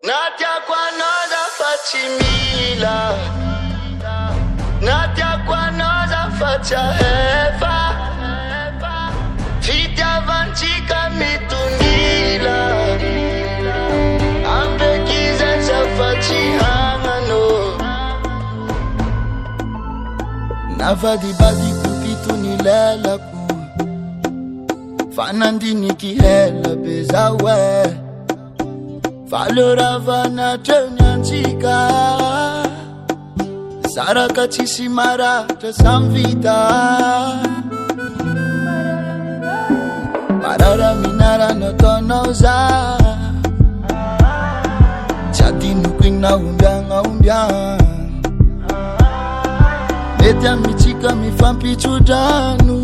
Natia kwa noza fatimila, natia kwa noza fatia eva, fitiavan-tsika mitungila, AMPY EKY ZAY safatsihanano. Navadibadiko pito ni lelako, fa nandiniky hela bezawe. Falo ravana atreo ny antsika, misaraka tsis maratra samy vita. Marary minara nataonao za, tsy adinoko igny na ombiagna. Mety amitsika mifampi-tsodrano,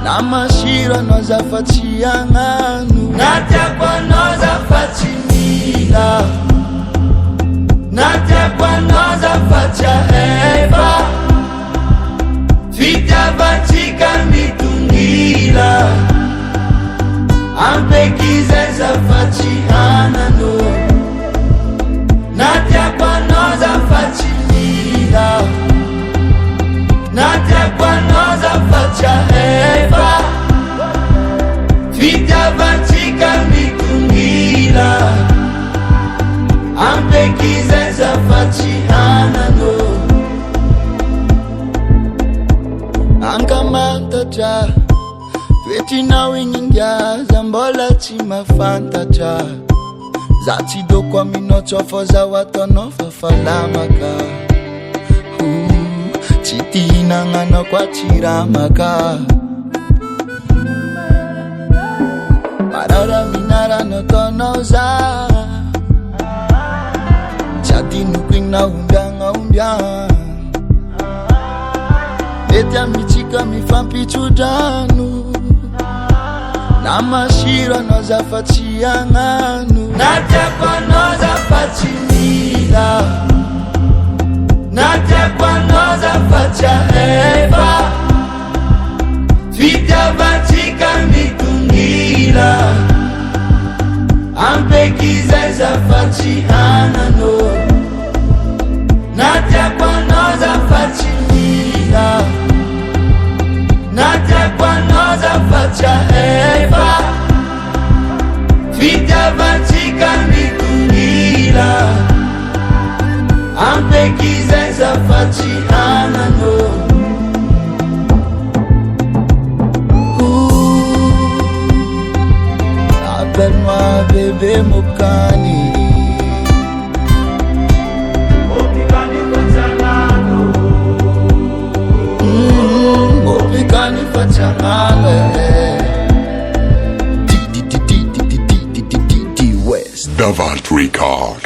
na masira anao zafatsy agnano. Natiako anao zafatsy mila, natiako anao zafatsy eva, fitiavan-tsika mitungila, AMPY EKY ZAY safatsihanano. Natiako anao zafatsy mila, natiako anao zafatsy eva, fitiavan-tsika mitungila, AMPY EKY ZAY safatsihanano. Ankamantatra toetrinao igny ngiaza, mbola tsy mahafantatra. Za tsy doko aminao tsofa zaho ataonao fahafalamaka. Tsy tihinananao kwa tsy ramaka. Marary minara nataonao za, tsy adinoko igny na ombiagna. Mety amitsika mifampi-tsodrano, na masira anao zafatsy agnano. Natiako anao zafatsy mila, natiako anao zafatsy eva, fitiavan-tsika mitungila, AMPY EKY ZAY safatsihanano. Natiako anao zafatsy mila, natiako anao zafatsy eva, fitiavan-tsika mitungila, AMPY EKY ZAY safatsihanano. Appelle-moi bébé Mopcaan. Mopcaan The Votre record.